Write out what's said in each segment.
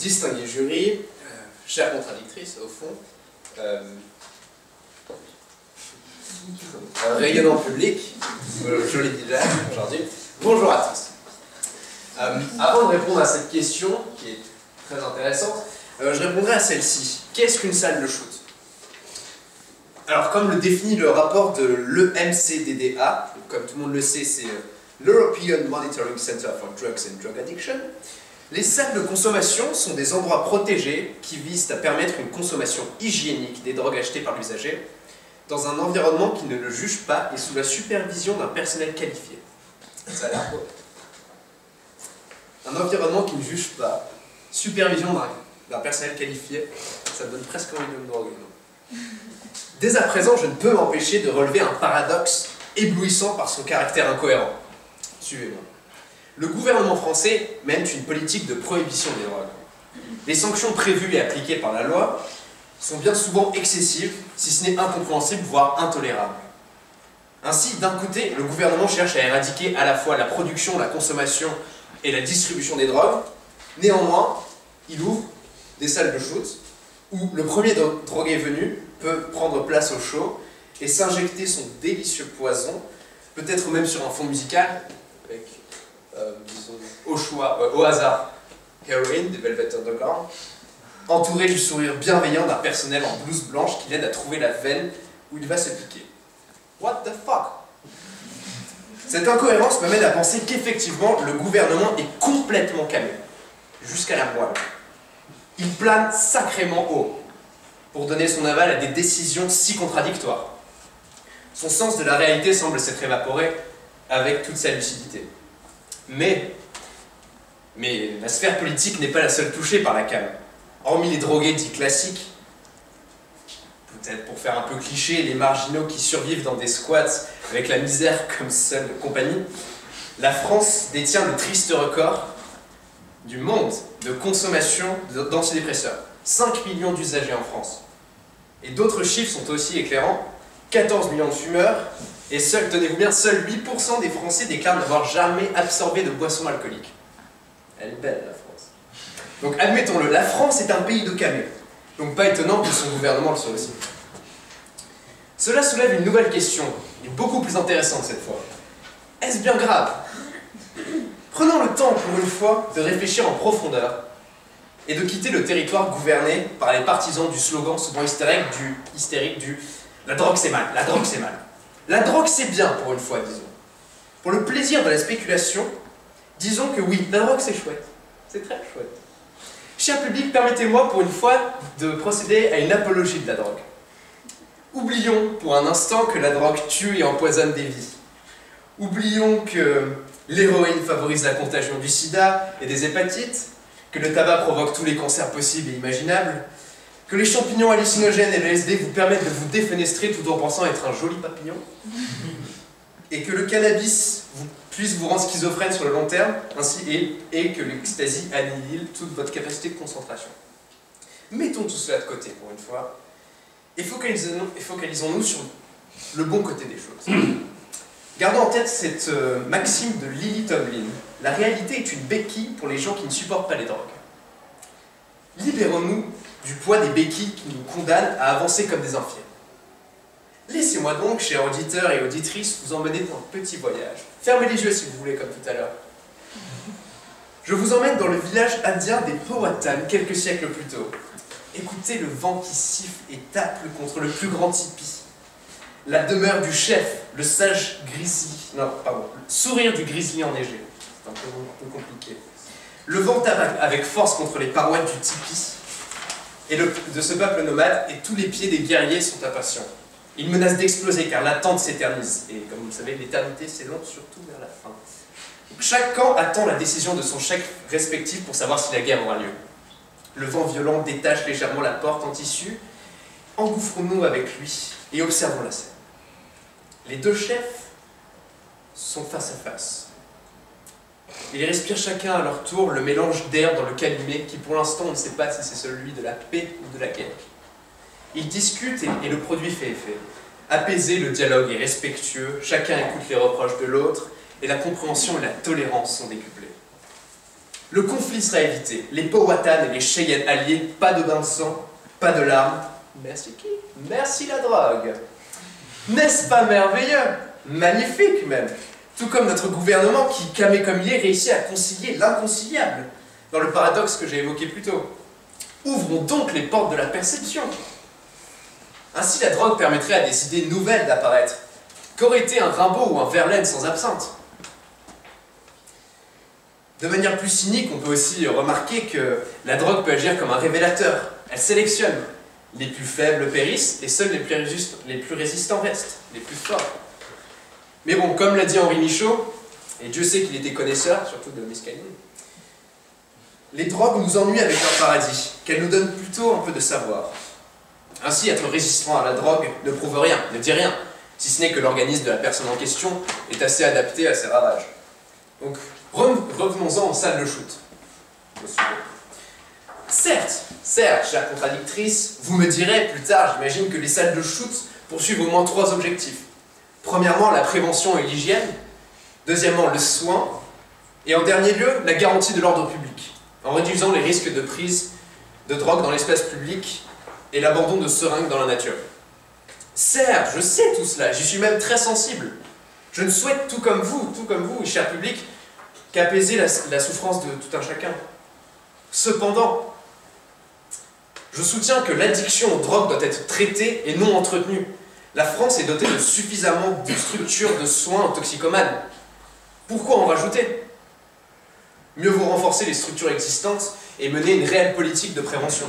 distingué jury, chère contradictrice au fond, rayonnant public, joli déjà aujourd'hui, bonjour à tous. Avant de répondre à cette question, qui est très intéressante, je répondrai à celle-ci. Qu'est-ce qu'une salle de shoot? Alors, comme le définit le rapport de l'EMCDDA, comme tout le monde le sait, c'est l'European Monitoring Center for Drugs and Drug Addiction, les salles de consommation sont des endroits protégés qui visent à permettre une consommation hygiénique des drogues achetées par l'usager dans un environnement qui ne le juge pas et sous la supervision d'un personnel qualifié. Ça a l'air beau. Un environnement qui ne juge pas, supervision d'un personnel qualifié, ça donne presque envie de me droguer, non? Dès à présent, je ne peux m'empêcher de relever un paradoxe éblouissant par son caractère incohérent. Suivez-moi. Le gouvernement français mène une politique de prohibition des drogues. Les sanctions prévues et appliquées par la loi sont bien souvent excessives, si ce n'est incompréhensibles, voire intolérables. Ainsi, d'un côté, le gouvernement cherche à éradiquer à la fois la production, la consommation et la distribution des drogues. Néanmoins, il ouvre des salles de shoot où le premier drogué venu peut prendre place au show et s'injecter son délicieux poison, peut-être même sur un fond musical, avec, disons, au choix, au hasard, Heroin des Velvet Underground, entouré du sourire bienveillant d'un personnel en blouse blanche qui l'aide à trouver la veine où il va se piquer. What the fuck? Cette incohérence m'amène à penser qu'effectivement, le gouvernement est complètement camé, jusqu'à la moelle. Il plane sacrément haut pour donner son aval à des décisions si contradictoires. Son sens de la réalité semble s'être évaporé avec toute sa lucidité. Mais la sphère politique n'est pas la seule touchée par la came. Hormis les drogués dits classiques, peut-être pour faire un peu cliché, les marginaux qui survivent dans des squats avec la misère comme seule compagnie, la France détient le triste record du monde de consommation d'antidépresseurs. 5 millions d'usagers en France. Et d'autres chiffres sont aussi éclairants. 14 millions de fumeurs, et tenez-vous bien, seuls 8% des Français déclarent n'avoir jamais absorbé de boissons alcooliques. Elle est belle, la France. Donc admettons-le, la France est un pays de camé. Donc pas étonnant que son gouvernement le soit aussi. Cela soulève une nouvelle question, et beaucoup plus intéressante cette fois. Est-ce bien grave? Prenons le temps pour une fois de réfléchir en profondeur et de quitter le territoire gouverné par les partisans du slogan souvent hystérique du « la drogue c'est mal, la drogue c'est mal ». La drogue c'est bien pour une fois, disons. Pour le plaisir de la spéculation, disons que oui, la drogue c'est chouette. C'est très chouette. Cher public, permettez-moi pour une fois de procéder à une apologie de la drogue. Oublions pour un instant que la drogue tue et empoisonne des vies. Oublions que l'héroïne favorise la contagion du sida et des hépatites, que le tabac provoque tous les cancers possibles et imaginables, que les champignons hallucinogènes et le LSD vous permettent de vous défenestrer tout en pensant être un joli papillon, et que le cannabis puisse vous rendre schizophrène sur le long terme, ainsi et que l'ecstasy annihile toute votre capacité de concentration. Mettons tout cela de côté pour une fois, et focalisons-nous sur le bon côté des choses. Gardons en tête cette maxime de Lily Tomlin. La réalité est une béquille pour les gens qui ne supportent pas les drogues. Libérons-nous du poids des béquilles qui nous condamnent à avancer comme des infiels. Laissez-moi donc, chers auditeurs et auditrices, vous emmener dans un petit voyage. Fermez les yeux si vous voulez, comme tout à l'heure. Je vous emmène dans le village indien des Powhatan, quelques siècles plus tôt. Écoutez le vent qui siffle et tape contre le plus grand tipi. La demeure du chef, le sage sourire du grizzly enneigé. C'est un peu compliqué. Le vent tape avec force contre les parois du tipi et de ce peuple nomade, et tous les pieds des guerriers sont impatients. Ils menacent d'exploser car l'attente s'éternise. Et comme vous le savez, l'éternité s'élonge surtout vers la fin. Donc, chaque camp attend la décision de son chef respectif pour savoir si la guerre aura lieu. Le vent violent détache légèrement la porte en tissu. Engouffrons-nous avec lui et observons la scène. Les deux chefs sont face à face. Ils respirent chacun à leur tour le mélange d'air dans le calumet qui pour l'instant on ne sait pas si c'est celui de la paix ou de la guerre. Ils discutent et le produit fait effet. Apaisé, le dialogue est respectueux, chacun écoute les reproches de l'autre et la compréhension et la tolérance sont décuplées. Le conflit sera évité. Les Powhatan et les Cheyennes alliés, pas de bain de sang, pas de larmes. Merci qui? Merci la drogue. N'est-ce pas merveilleux? Magnifique même. Tout comme notre gouvernement qui, camé comme il est, réussit à concilier l'inconciliable, dans le paradoxe que j'ai évoqué plus tôt. Ouvrons donc les portes de la perception. Ainsi la drogue permettrait à des idées nouvelles d'apparaître. Qu'aurait été un Rimbaud ou un Verlaine sans absinthe? De manière plus cynique, on peut aussi remarquer que la drogue peut agir comme un révélateur. Elle sélectionne. Les plus faibles périssent et seuls les plus résistants restent, les plus forts. Mais bon, comme l'a dit Henri Michaud, et Dieu sait qu'il était connaisseur, surtout de mescaline, les drogues nous ennuient avec leur paradis, qu'elles nous donnent plutôt un peu de savoir. Ainsi, être résistant à la drogue ne prouve rien, ne dit rien, si ce n'est que l'organisme de la personne en question est assez adapté à ses ravages. Donc, revenons-en aux salles de shoot. Certes, chère contradictrice, vous me direz plus tard, j'imagine que les salles de shoot poursuivent au moins 3 objectifs. Premièrement, la prévention et l'hygiène. Deuxièmement, le soin. Et en dernier lieu, la garantie de l'ordre public, en réduisant les risques de prise de drogue dans l'espace public et l'abandon de seringues dans la nature. Certes, je sais tout cela, j'y suis même très sensible. Je ne souhaite, tout comme vous, cher public, qu'apaiser la souffrance de tout un chacun. Cependant, je soutiens que l'addiction aux drogues doit être traitée et non entretenue. La France est dotée de suffisamment de structures de soins aux toxicomanes. Pourquoi en rajouter? Mieux vaut renforcer les structures existantes et mener une réelle politique de prévention.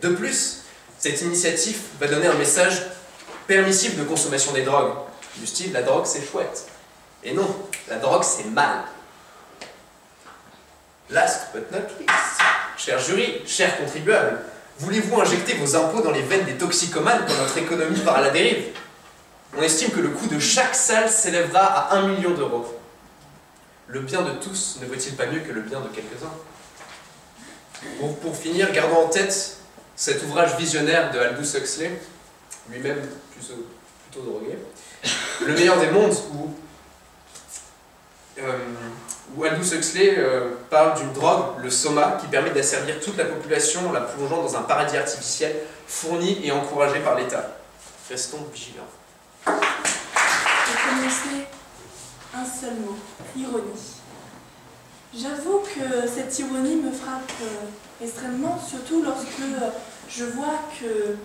De plus, cette initiative va donner un message permissif de consommation des drogues, du style « la drogue c'est chouette ». Et non, la drogue c'est mal. Last but not least, cher jury, chers contribuables, voulez-vous injecter vos impôts dans les veines des toxicomanes quand notre économie part à la dérive? On estime que le coût de chaque salle s'élèvera à 1 million d'euros. Le bien de tous ne vaut-il pas mieux que le bien de quelques-uns? Pour finir, gardons en tête cet ouvrage visionnaire de Aldous Huxley, lui-même plutôt drogué, Le meilleur des mondes, où Aldous Huxley parle d'une drogue, le soma, qui permet d'asservir toute la population en la plongeant dans un paradis artificiel fourni et encouragé par l'État. Restons vigilants. Pour commencer, un seul mot, ironie. J'avoue que cette ironie me frappe extrêmement, surtout lorsque je vois que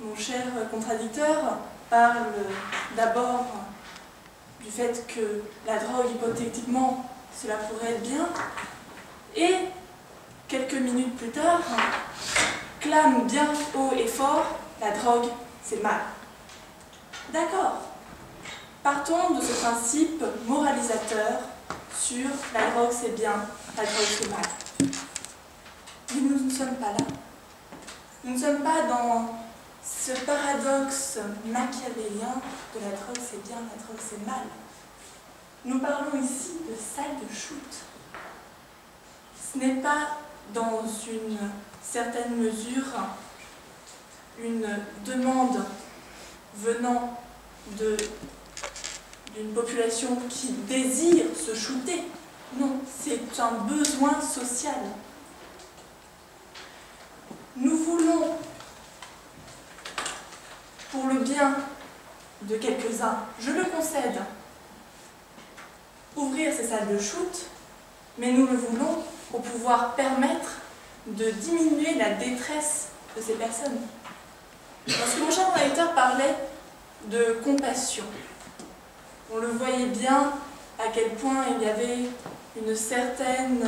mon cher contradicteur parle d'abord du fait que la drogue, hypothétiquement, cela pourrait être bien, et quelques minutes plus tard, clame bien haut et fort, la drogue, c'est mal. D'accord. Partons de ce principe moralisateur sur la drogue c'est bien, la drogue c'est mal. Mais nous ne sommes pas là. Nous ne sommes pas dans ce paradoxe machiavélien de la drogue c'est bien, la drogue c'est mal. Nous parlons ici de salle de shoot. Ce n'est pas dans une certaine mesure une demande venant d'une population qui désire se shooter. Non, c'est un besoin social. Nous voulons, pour le bien de quelques-uns, je le concède, ouvrir ces salles de shoot, mais nous le voulons pour pouvoir permettre de diminuer la détresse de ces personnes. Lorsque mon cher directeur parlait de compassion, on le voyait bien à quel point il y avait une certaine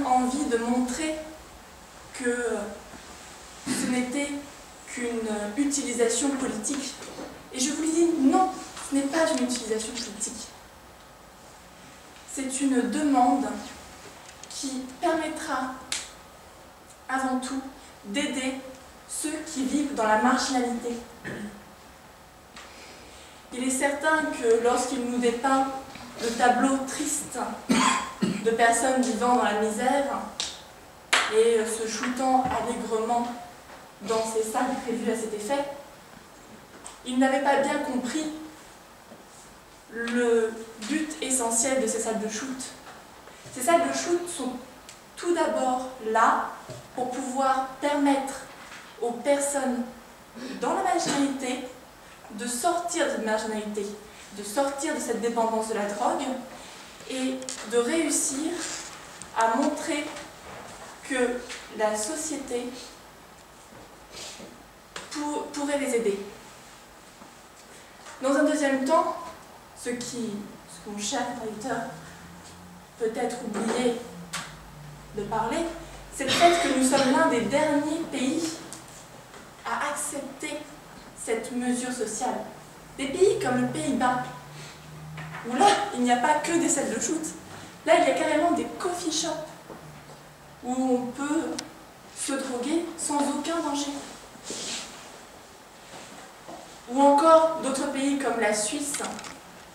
envie de montrer que ce n'était qu'une utilisation politique. Et je vous le dis, non, ce n'est pas une utilisation politique. C'est une demande qui permettra avant tout d'aider ceux qui vivent dans la marginalité. Il est certain que lorsqu'il nous dépeint le tableau triste de personnes vivant dans la misère et se shootant allègrement dans ces salles prévues à cet effet, il n'avait pas bien compris le but essentiel de ces salles de shoot. Ces salles de shoot sont tout d'abord là pour pouvoir permettre aux personnes dans la marginalité de sortir de cette marginalité, de sortir de cette dépendance de la drogue et de réussir à montrer que la société pourrait les aider. Dans un deuxième temps, ce que mon cher traducteur peut-être oublié de parler, c'est le fait que nous sommes l'un des derniers pays à accepter cette mesure sociale. Des pays comme le Pays-Bas, où là, il n'y a pas que des salles de shoot. Là, il y a carrément des coffee shops où on peut se droguer sans aucun danger. Ou encore d'autres pays comme la Suisse,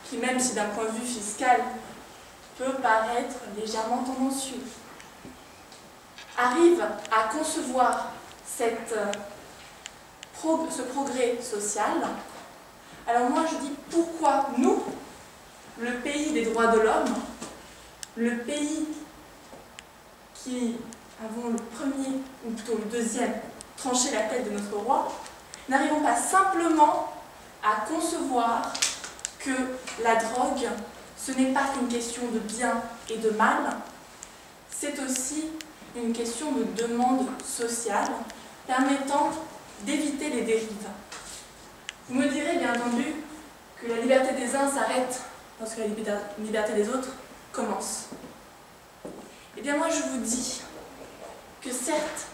qui même si d'un point de vue fiscal peut paraître légèrement tendancieux, arrivent à concevoir ce progrès social. Alors moi je dis pourquoi nous, le pays des droits de l'homme, le pays qui avons le premier, ou plutôt le deuxième, tranché la tête de notre roi, n'arrivons pas simplement à concevoir que la drogue, ce n'est pas qu'une question de bien et de mal, c'est aussi une question de demande sociale permettant d'éviter les dérives. Vous me direz bien entendu que la liberté des uns s'arrête lorsque la liberté des autres commence. Eh bien moi je vous dis que certes,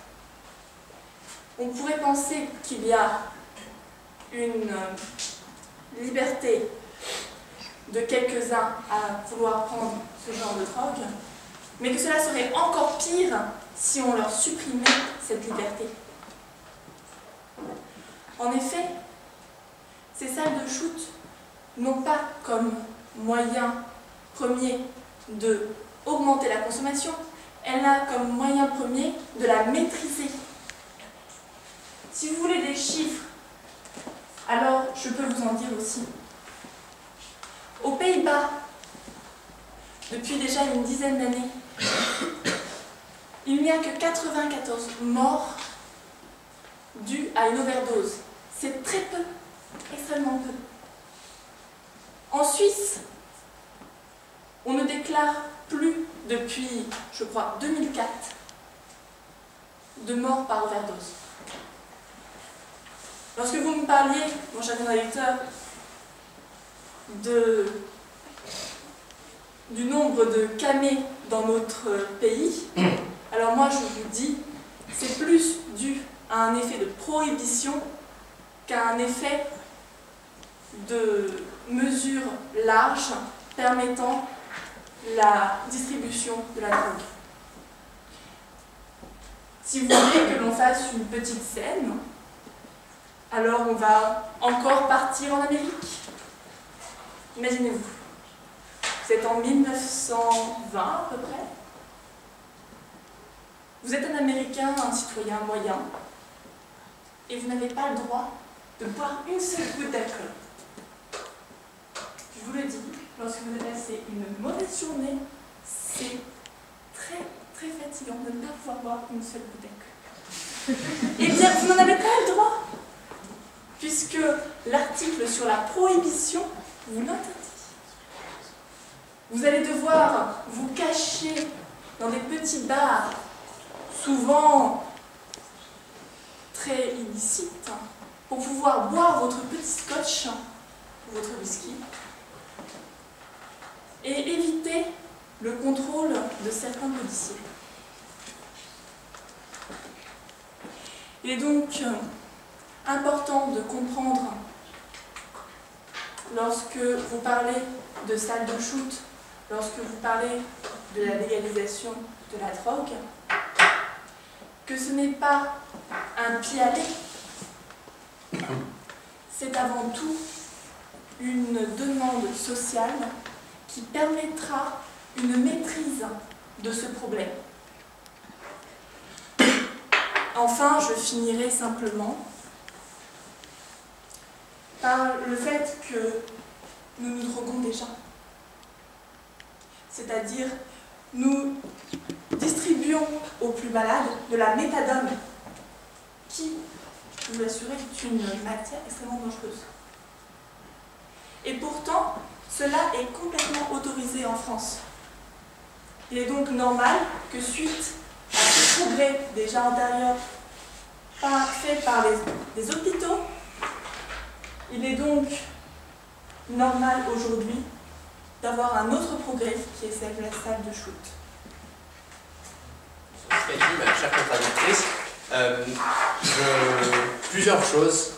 on pourrait penser qu'il y a une liberté de quelques-uns à vouloir prendre ce genre de drogue, mais que cela serait encore pire si on leur supprimait cette liberté. En effet, ces salles de shoot n'ont pas comme moyen premier d'augmenter la consommation, elle a comme moyen premier de la maîtriser. Si vous voulez des chiffres, alors je peux vous en dire aussi. Aux Pays-Bas, depuis déjà une dizaine d'années, il n'y a que 94 morts dues à une overdose. C'est très peu, extrêmement peu. En Suisse, on ne déclare plus depuis, je crois, 2004, de morts par overdose. Lorsque vous me parliez, mon cher traducteur, du nombre de camés dans notre pays, alors moi je vous dis, c'est plus dû à un effet de prohibition qu'à un effet de mesures larges permettant la distribution de la drogue. Si vous voulez que l'on fasse une petite scène, alors on va encore partir en Amérique. Imaginez-vous, vous êtes en 1920 à peu près. Vous êtes un Américain, un citoyen moyen, et vous n'avez pas le droit de boire une seule goutte d'alcool. Je vous le dis, lorsque vous avez passé une mauvaise journée, c'est très très fatigant de ne pas pouvoir boire une seule goutte d'alcool. Eh bien, vous n'en avez pas le droit, puisque l'article sur la prohibition vous l'interdit. Vous allez devoir vous cacher dans des petits bars, souvent très illicites, pour pouvoir boire votre petit scotch, votre whisky, et éviter le contrôle de certains policiers. Il est donc important de comprendre, lorsque vous parlez de salles de shoot, lorsque vous parlez de la légalisation de la drogue, que ce n'est pas un pis-aller, c'est avant tout une demande sociale qui permettra une maîtrise de ce problème. Enfin, je finirai simplement par le fait que nous nous droguons déjà. c'est-à-dire nous distribuons aux plus malades de la méthadone qui, je vous l'assure, est une matière extrêmement dangereuse. Et pourtant, cela est complètement autorisé en France. Il est donc normal que suite à ce progrès déjà antérieur fait par les hôpitaux, il est donc normal aujourd'hui d'avoir un autre progrès qui est celle de la salle de shoot. Chère contradictrice, plusieurs choses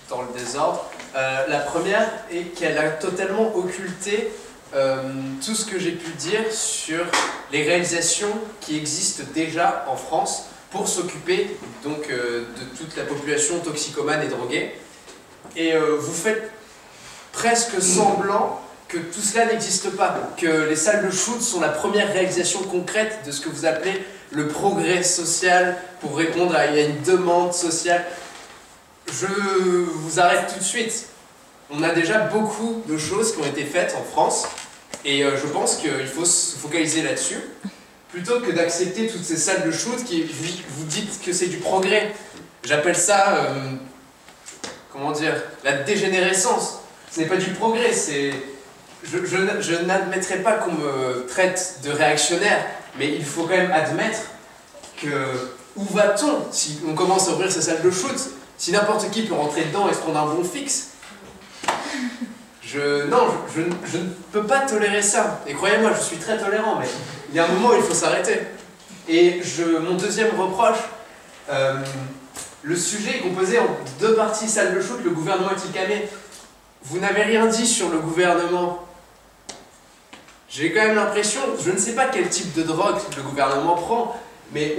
dans le désordre. La première est qu'elle a totalement occulté tout ce que j'ai pu dire sur les réalisations qui existent déjà en France pour s'occuper donc de toute la population toxicomane et droguée. Et vous faites presque semblant que tout cela n'existe pas, que les salles de shoot sont la première réalisation concrète de ce que vous appelez le progrès social pour répondre à une demande sociale. Je vous arrête tout de suite. On a déjà beaucoup de choses qui ont été faites en France et je pense qu'il faut se focaliser là-dessus plutôt que d'accepter toutes ces salles de shoot qui vous dites que c'est du progrès. J'appelle ça, comment dire, la dégénérescence. Ce n'est pas du progrès, c'est... Je n'admettrai pas qu'on me traite de réactionnaire, mais il faut quand même admettre que où va-t-on si on commence à ouvrir ces salles de shoot? Si n'importe qui peut rentrer dedans et se prendre un bon fixe, non, je ne peux pas tolérer ça. Et croyez-moi, je suis très tolérant, mais il y a un moment où il faut s'arrêter. Et mon deuxième reproche, le sujet est composé en deux parties, salle de shoot, le gouvernement est camé. Vous n'avez rien dit sur le gouvernement. J'ai quand même l'impression, je ne sais pas quel type de drogue le gouvernement prend, mais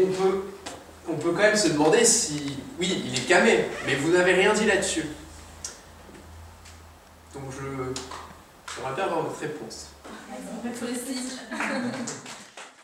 on peut quand même se demander si, oui, il est camé, mais vous n'avez rien dit là-dessus. Donc j'aimerais bien avoir votre réponse. Merci.